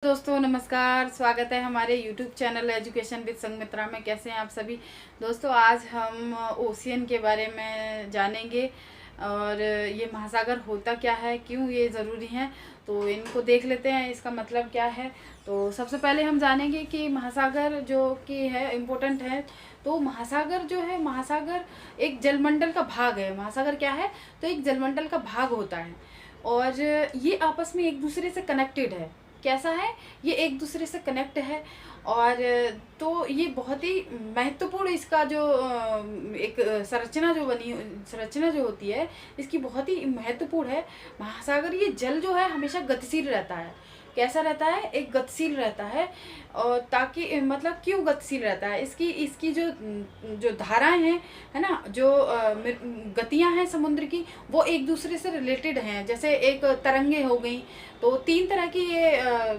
दोस्तों नमस्कार, स्वागत है हमारे YouTube channel education with Sanghamitra में। कैसे हैं आप सभी दोस्तों। आज हम ओशियन के बारे में जानेंगे और ये महासागर होता क्या है, क्यों ये ज़रूरी है, तो इनको देख लेते हैं इसका मतलब क्या है। तो सबसे पहले हम जानेंगे कि महासागर जो कि है इम्पोर्टेंट है। तो महासागर जो है, महासागर एक जलमंडल का भाग है। महासागर क्या है, तो एक जलमंडल का भाग होता है और ये आपस में एक दूसरे से कनेक्टेड है। कैसा है, ये एक दूसरे से कनेक्ट है और तो ये बहुत ही महत्वपूर्ण इसका जो एक संरचना जो होती है इसकी बहुत ही महत्वपूर्ण है। महासागर ये जल जो है हमेशा गतिशील रहता है। कैसा रहता है, एक गतिशील रहता है। और ताकि मतलब क्यों गतिशील रहता है, इसकी जो जो धाराएं हैं, है ना, जो गतियां हैं समुद्र की, वो एक दूसरे से रिलेटेड हैं। जैसे एक तरंगे हो गई, तो तीन तरह की ये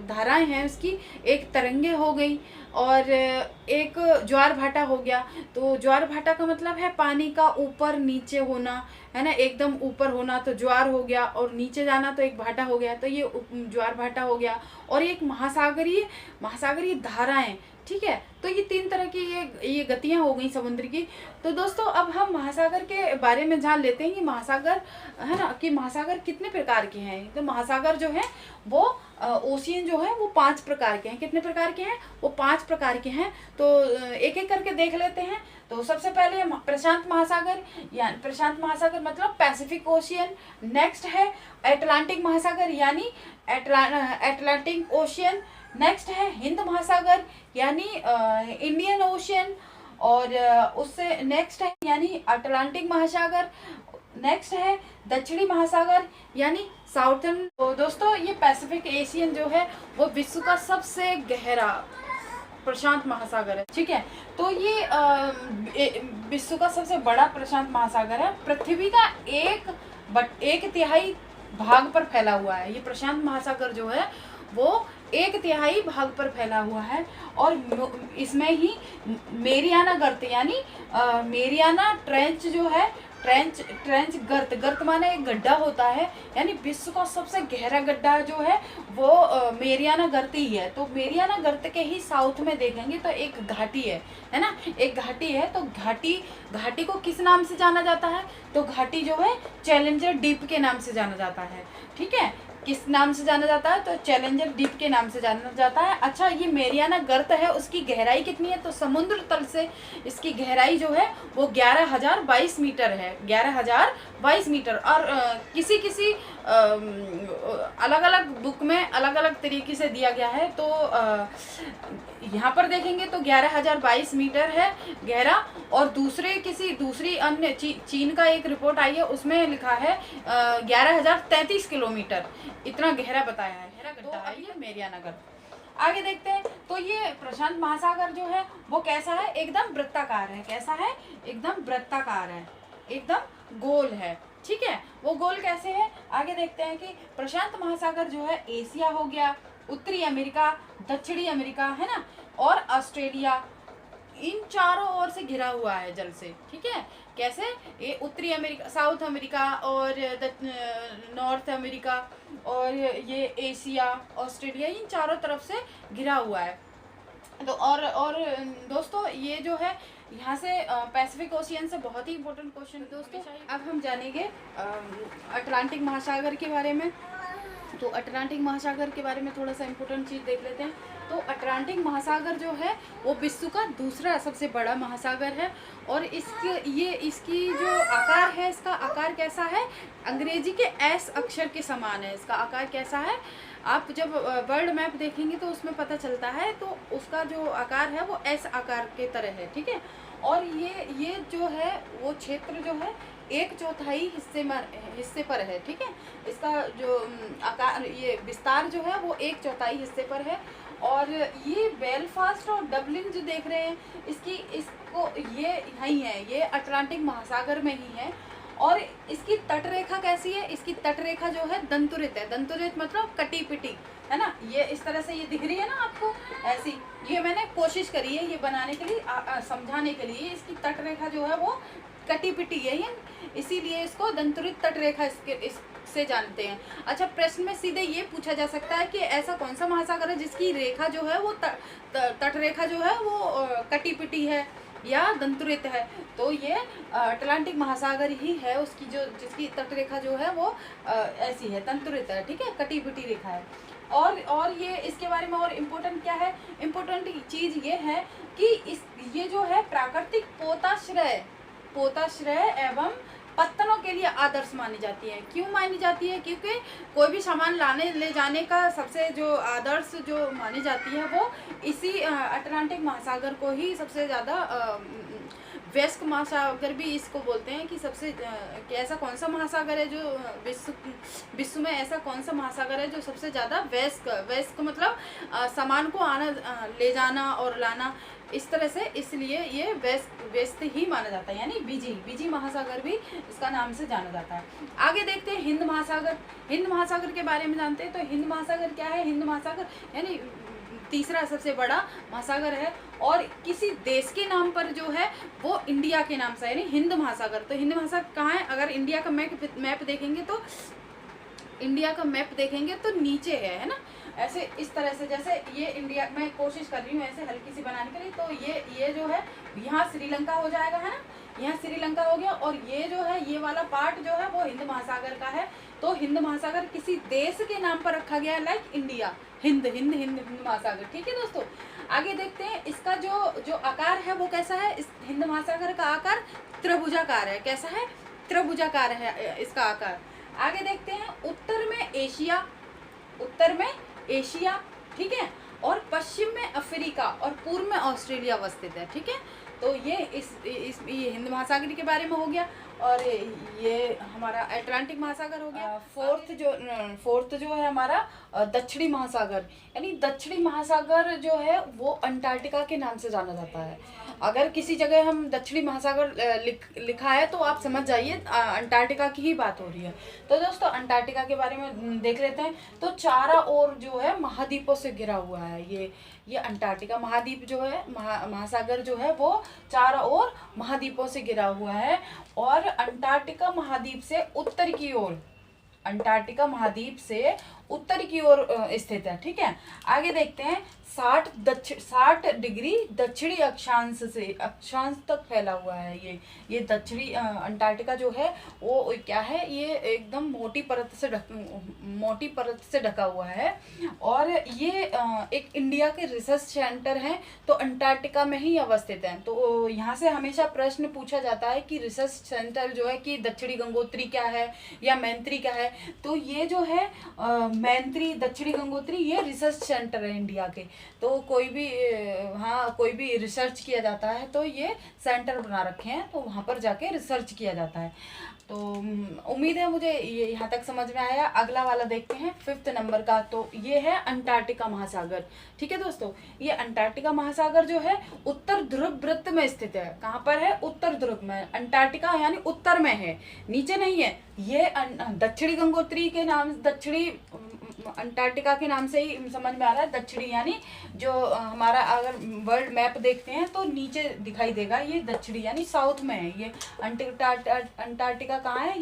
धाराएं हैं उसकी। एक तरंगे हो गई और एक ज्वार भाटा हो गया। तो ज्वार भाटा का मतलब है पानी का ऊपर नीचे होना, है ना, एकदम ऊपर होना तो ज्वार हो गया, और नीचे जाना तो एक भाटा हो गया, तो ये ज्वार भाटा हो गया। और एक महासागरीय धाराएं, ठीक है। तो ये तीन तरह की ये गतियां हो गई समुद्र की। तो दोस्तों अब हम महासागर के बारे में जान लेते हैं कि महासागर, है ना, कि महासागर कितने प्रकार के हैं। तो महासागर जो है वो ओशियन जो है वो 5 प्रकार के हैं। कितने प्रकार के हैं, वो 5 प्रकार के हैं। तो एक एक करके देख लेते हैं। तो सबसे पहले प्रशांत महासागर, यानी प्रशांत महासागर मतलब पैसिफिक ओशियन। नेक्स्ट है अटलांटिक महासागर यानी अटलांटिक ओशियन। नेक्स्ट है हिंद महासागर यानी इंडियन ओशियन। और उससे नेक्स्ट है यानी अटलांटिक महासागर। नेक्स्ट है दक्षिणी महासागर यानी साउथर्न। तो दोस्तों ये पैसिफिक एशियन जो है वो विश्व का सबसे गहरा प्रशांत महासागर है, ठीक है। तो ये विश्व का सबसे बड़ा प्रशांत महासागर है। पृथ्वी का एक तिहाई भाग पर फैला हुआ है। ये प्रशांत महासागर जो है वो 1/3 भाग पर फैला हुआ है। और इसमें ही मेरियाना गर्त यानी मेरियाना ट्रेंच जो है, ट्रेंच गर्त माने एक गड्ढा होता है, यानी विश्व का सबसे गहरा गड्ढा जो है वो मेरियाना गर्त ही है। तो मेरियाना गर्त के ही साउथ में देखेंगे तो एक घाटी है ना, एक घाटी है। तो घाटी को किस नाम से जाना जाता है, तो घाटी जो है चैलेंजर डीप के नाम से जाना जाता है, ठीक है। किस नाम से जाना जाता है, तो चैलेंजर डीप के नाम से जाना जाता है। अच्छा, ये मेरियाना गर्त है, उसकी गहराई कितनी है, तो समुद्र तल से इसकी गहराई जो है वो 11,022 मीटर है। 11,022 मीटर। और किसी अलग अलग बुक में अलग अलग तरीके से दिया गया है। तो यहाँ पर देखेंगे तो 11,022 मीटर है गहरा। और दूसरी अन्य चीन का एक रिपोर्ट आई है, उसमें लिखा है 11,033 किलोमीटर। इतना गहरा बताया है, गहरा गड्ढा है ये मेरियाना गर्त। आगे देखते हैं। तो ये प्रशांत महासागर जो है वो कैसा है, एकदम वृत्ताकार है। कैसा है, एकदम वृत्ताकार है, एकदम गोल है, ठीक है। वो गोल कैसे है, आगे देखते हैं कि प्रशांत महासागर जो है एशिया हो गया, उत्तरी अमेरिका, दक्षिणी अमेरिका, है ना, और ऑस्ट्रेलिया, इन चारों ओर से घिरा हुआ है जल से, ठीक है। कैसे, ये उत्तरी अमेरिका, साउथ अमेरिका और नॉर्थ अमेरिका और ये एशिया, ऑस्ट्रेलिया, इन चारों तरफ से घिरा हुआ है। तो और दोस्तों ये जो है यहाँ से पैसिफिक ओशियन से बहुत ही इम्पोर्टेंट क्वेश्चन दोस्तों। अब हम जानेंगे अटलांटिक महासागर के बारे में। तो अटलांटिक महासागर के बारे में थोड़ा सा इम्पोर्टेंट चीज़ देख लेते हैं। तो अटलांटिक महासागर जो है वो विश्व का दूसरा सबसे बड़ा महासागर है। और इसकी जो आकार है, इसका आकार कैसा है, अंग्रेजी के एस अक्षर के समान है। इसका आकार कैसा है, आप जब वर्ल्ड मैप देखेंगे तो उसमें पता चलता है। तो उसका जो आकार है वो एस आकार के तरह है, ठीक है। और ये जो है वो क्षेत्र जो है 1/4 हिस्से पर है, ठीक है। इसका जो आकार, ये विस्तार जो है वो 1/4 हिस्से पर है। और ये बेलफास्ट और डबलिन जो देख रहे हैं इसको ये यही है, ये अटलांटिक महासागर में ही है। और इसकी तट रेखा कैसी है, इसकी तट रेखा जो है दंतुरित है। दंतुरित मतलब कटी पिटी, है ना। ये इस तरह से ये दिख रही है ना आपको, ऐसी। ये मैंने कोशिश करी है ये बनाने के लिए, समझाने के लिए। इसकी तट रेखा जो है वो कटी पिटी है, इसीलिए इसको दंतुरित तट रेखा से जानते हैं। अच्छा, प्रश्न में सीधे ये पूछा जा सकता है कि ऐसा कौन सा महासागर है जिसकी रेखा जो है वो तट रेखा जो है वो कटी पिटी है या दंतुरित है। तो ये अटलांटिक महासागर ही है, उसकी जो जिसकी तट रेखा जो है वो ऐसी है, दंतुरित है, ठीक है, कटी पिटी रेखा है। और ये इसके बारे में और इम्पोर्टेंट क्या है, इम्पोर्टेंट चीज़ ये है कि ये जो है प्राकृतिक पोताश्रय एवं पत्तनों के लिए आदर्श मानी जाती है। क्यों मानी जाती है? क्योंकि कोई भी सामान लाने ले जाने का सबसे जो आदर्श जो मानी जाती है वो इसी अटलांटिक महासागर को ही सबसे ज़्यादा वयस्क महासागर भी इसको बोलते हैं कि सबसे कि ऐसा कौन सा महासागर है जो विश्व में ऐसा कौन सा महासागर है जो सबसे ज़्यादा वयस्क मतलब सामान को आना ले जाना और लाना इस तरह से, इसलिए ये व्यस्त ही माना जाता है, यानी बीजी महासागर भी इसका नाम से जाना जाता है। आगे देखते हैं हिंद महासागर के बारे में जानते हैं। तो हिंद महासागर क्या है? हिंद महासागर यानी तीसरा सबसे बड़ा महासागर है और किसी देश के नाम पर जो है वो इंडिया के नाम से, यानी हिंद महासागर। तो हिंद महासागर कहाँ है? अगर इंडिया का मैप देखेंगे तो इंडिया का मैप देखेंगे तो नीचे है ना, ऐसे इस तरह से, जैसे ये इंडिया, मैं कोशिश कर रही हूँ ऐसे हल्की सी बनाने के लिए। तो ये जो है यहाँ श्रीलंका हो जाएगा, है ना, यहाँ श्रीलंका हो गया, और ये जो है ये वाला पार्ट जो है वो हिंद महासागर का है। तो हिंद महासागर किसी देश के नाम पर रखा गया है, लाइक इंडिया, हिंद महासागर, ठीक है दोस्तों। आगे देखते हैं इसका जो आकार है वो कैसा है। इस हिंद महासागर का आकार त्रिभुजाकार है। कैसा है? त्रिभुजाकार है इसका आकार। आगे देखते हैं उत्तर में एशिया, ठीक है, और पश्चिम में अफ्रीका और पूर्व में ऑस्ट्रेलिया अवस्थित है, ठीक है। तो ये ये हिंद महासागर के बारे में हो गया, और ये हमारा अटलांटिक महासागर हो गया। फोर्थ जो है हमारा दक्षिणी महासागर, यानी दक्षिणी महासागर जो है वो अंटार्कटिका के नाम से जाना जाता है। अगर किसी जगह हम दक्षिणी महासागर लिखा है तो आप समझ जाइए अंटार्कटिका की ही बात हो रही है। तो दोस्तों अंटार्कटिका के बारे में देख लेते हैं। तो चारों ओर जो है महाद्वीपों से घिरा हुआ है ये अंटार्कटिका महाद्वीप जो है, महासागर जो है वो चारों ओर महाद्वीपों से घिरा हुआ है। और अंटार्कटिका महाद्वीप से उत्तर की ओर स्थित है, ठीक है। आगे देखते हैं 60 डिग्री दक्षिणी अक्षांश तक फैला हुआ है ये दक्षिणी अंटार्कटिका जो है वो क्या है, ये एकदम मोटी परत से ढका हुआ है। और ये एक इंडिया के रिसर्च सेंटर है, तो अंटार्कटिका में ही अवस्थित है। तो यहाँ से हमेशा प्रश्न पूछा जाता है कि रिसर्च सेंटर जो है कि दक्षिणी गंगोत्री क्या है या मैत्री क्या है। तो ये जो है मैत्री, दक्षिणी गंगोत्री, ये रिसर्च सेंटर है इंडिया के। तो कोई भी रिसर्च किया जाता है तो ये सेंटर बना रखे हैं, तो वहाँ पर जाके रिसर्च किया जाता है। तो उम्मीद है मुझे ये यहाँ तक समझ में आया। अगला वाला देखते हैं 5th नंबर का। तो ये है अंटार्कटिका महासागर, ठीक है दोस्तों। ये अंटार्कटिका महासागर जो है उत्तर ध्रुव वृत्त में स्थित है। कहाँ पर है? उत्तर ध्रुव में। अंटार्कटिका यानी उत्तर में है, नीचे नहीं है। ये दक्षिणी गंगोत्री के नाम, दक्षिणी अंटार्कटिका के नाम से ही समझ में आ रहा है। दक्षिणी यानी जो हमारा अगर वर्ल्ड मैप देखते हैं तो नीचे दिखाई देगा, ये दक्षिणी यानी साउथ में है। ये अंटार्कटिका कहाँ है?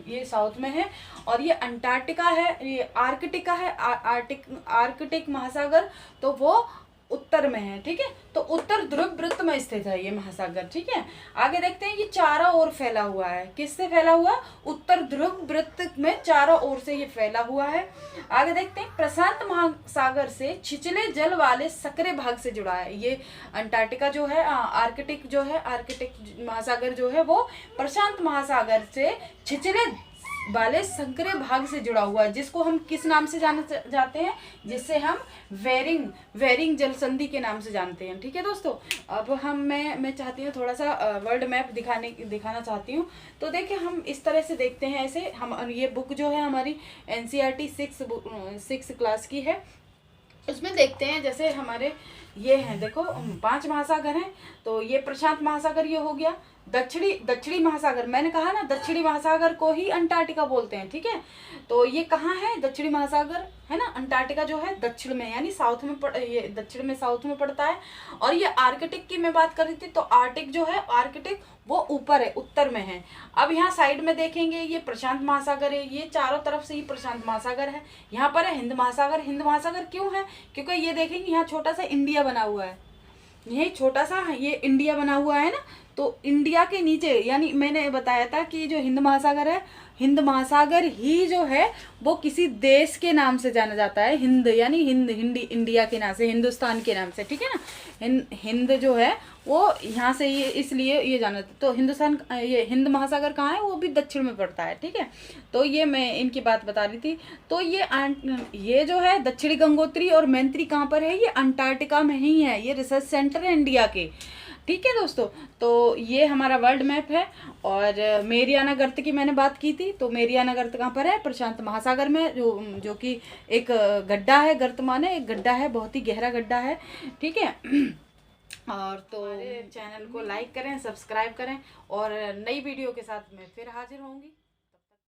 ये साउथ में है। और ये अंटार्कटिका है, ये आर्कटिका है, आर्कटिक महासागर, तो वो उत्तर में है, ठीक है। तो उत्तर ध्रुव वृत्त में स्थित है ये महासागर, ठीक है। आगे देखते हैं ये चारों ओर फैला हुआ है। किससे फैला हुआ? उत्तर ध्रुव वृत्त में चारों ओर से ये फैला हुआ है। आगे देखते हैं प्रशांत महासागर से छिछले जल वाले संकरे भाग से जुड़ा है। ये अंटार्कटिका जो है, आर्कटिक महासागर जो है वो प्रशांत महासागर से छिछले वाले संकरे भाग से जुड़ा हुआ है, जिसको हम किस नाम से जाते हैं? जिससे हम वेरिंग जल संधि के नाम से जानते हैं, ठीक है दोस्तों। अब मैं चाहती हूँ थोड़ा सा वर्ल्ड मैप दिखाना चाहती हूँ। तो देखिए हम इस तरह से देखते हैं। ऐसे हम ये बुक जो है हमारी NCERT 6 क्लास की है, उसमें देखते हैं। जैसे हमारे ये हैं, देखो 5 महासागर हैं। तो ये प्रशांत महासागर ये हो गया, दक्षिणी महासागर, मैंने कहा ना दक्षिणी महासागर को ही अंटार्कटिका बोलते हैं, ठीक है। तो ये कहाँ है, दक्षिणी महासागर है ना, अंटार्कटिका जो है दक्षिण में यानी साउथ में ये दक्षिण में साउथ में पड़ता है। और ये आर्कटिक की मैं बात कर रही थी, तो आर्टिक जो है आर्कटिक वो ऊपर है, उत्तर में है। अब यहाँ साइड में देखेंगे ये प्रशांत महासागर है, ये चारों तरफ से ही प्रशांत महासागर है। यहाँ पर है हिंद महासागर। हिंद महासागर क्यों है, क्योंकि ये देखेंगे यहाँ छोटा सा इंडिया बना हुआ है, यही छोटा सा ये इंडिया बना हुआ है ना। तो इंडिया के नीचे यानी मैंने बताया था कि जो हिंद महासागर है, हिंद महासागर ही जो है वो किसी देश के नाम से जाना जाता है। हिंद यानी हिंदी इंडिया के नाम से, हिंदुस्तान के नाम से, ठीक है ना। हिंद जो है वो यहाँ से ये इसलिए ये जाना। तो हिंदुस्तान, ये हिंद महासागर कहाँ है, वो भी दक्षिण में पड़ता है, ठीक है। तो ये मैं इनकी बात बता रही थी। तो ये जो है दक्षिणी गंगोत्री और मैत्री कहाँ पर है, ये अंटार्कटिका में ही है। ये रिसर्च सेंटर है इंडिया के, ठीक है दोस्तों। तो ये हमारा वर्ल्ड मैप है। और मेरियाना गर्त की मैंने बात की थी, तो मेरियाना गर्त कहाँ पर है, प्रशांत महासागर में, जो कि एक गड्ढा है, गर्त माने एक गड्ढा है, बहुत ही गहरा गड्ढा है, ठीक है। और तो चैनल को लाइक करें, सब्सक्राइब करें, और नई वीडियो के साथ मैं फिर हाजिर होंगी।